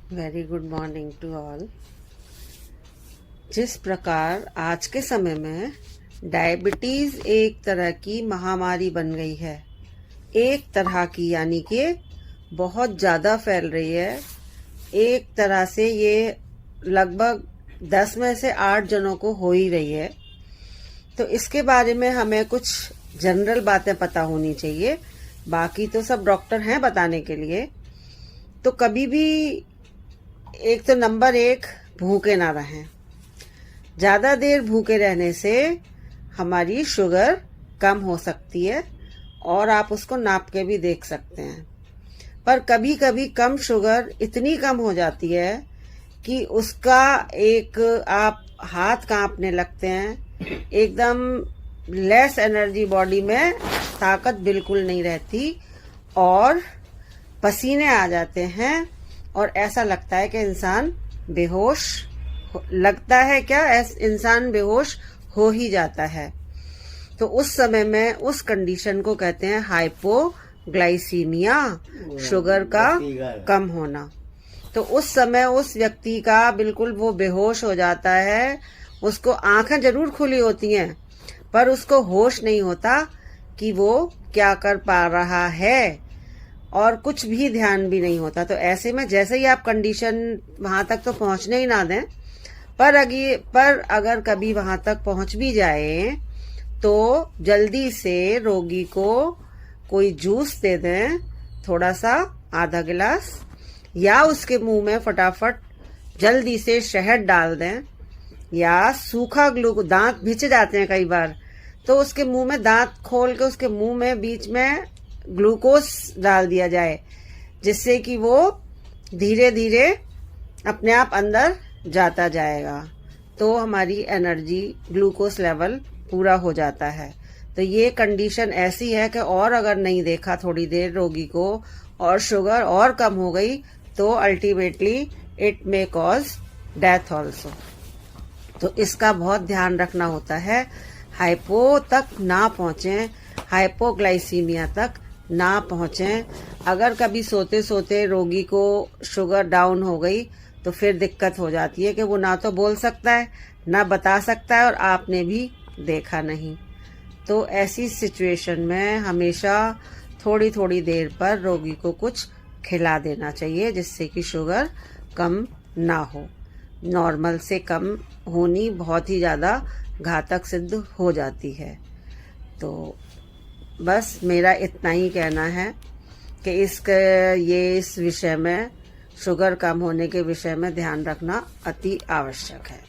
Very good morning to all. जिस प्रकार आज के समय में डायबिटीज एक तरह की महामारी बन गई है, एक तरह की यानी कि बहुत ज़्यादा फैल रही है। एक तरह से ये लगभग 10 में से 8 जनों को हो ही रही है। तो इसके बारे में हमें कुछ जनरल बातें पता होनी चाहिए, बाकी तो सब डॉक्टर हैं बताने के लिए। तो कभी भी एक तो नंबर 1, भूखे ना रहें। ज़्यादा देर भूखे रहने से हमारी शुगर कम हो सकती है और आप उसको नाप के भी देख सकते हैं। पर कभी कभी कम शुगर इतनी कम हो जाती है कि उसका एक आप हाथ कांपने लगते हैं, एकदम लेस एनर्जी, बॉडी में ताकत बिल्कुल नहीं रहती और पसीने आ जाते हैं और ऐसा लगता है कि इंसान बेहोश लगता है। क्या इंसान बेहोश हो ही जाता है। तो उस समय में उस कंडीशन को कहते हैं हाइपोग्लाइसीमिया, शुगर का कम होना। तो उस समय उस व्यक्ति का बिल्कुल वो बेहोश हो जाता है। उसको आंखें जरूर खुली होती हैं पर उसको होश नहीं होता कि वो क्या कर पा रहा है और कुछ भी ध्यान भी नहीं होता। तो ऐसे में जैसे ही आप कंडीशन वहां तक तो पहुंचने ही ना दें, पर अगर कभी वहां तक पहुंच भी जाए तो जल्दी से रोगी को कोई जूस दे दें, थोड़ा सा, आधा गिलास, या उसके मुंह में फटाफट जल्दी से शहद डाल दें, या सूखा दांत भिंच जाते हैं कई बार, तो उसके मुंह में दांत खोल के उसके मुंह में बीच में ग्लूकोज डाल दिया जाए, जिससे कि वो धीरे धीरे अपने आप अंदर जाता जाएगा। तो हमारी एनर्जी, ग्लूकोज लेवल पूरा हो जाता है। तो ये कंडीशन ऐसी है कि और अगर नहीं देखा थोड़ी देर रोगी को और शुगर और कम हो गई तो ultimately it may cause death also. तो इसका बहुत ध्यान रखना होता है, हाइपो तक ना पहुंचे, हाइपोग्लाइसीमिया तक ना पहुंचे। अगर कभी सोते सोते रोगी को शुगर डाउन हो गई तो फिर दिक्कत हो जाती है कि वो ना तो बोल सकता है, ना बता सकता है और आपने भी देखा नहीं। तो ऐसी सिचुएशन में हमेशा थोड़ी थोड़ी देर पर रोगी को कुछ खिला देना चाहिए, जिससे कि शुगर कम ना हो। नॉर्मल से कम होनी बहुत ही ज़्यादा घातक सिद्ध हो जाती है। तो बस मेरा इतना ही कहना है कि इस विषय में, शुगर कम होने के विषय में ध्यान रखना अति आवश्यक है।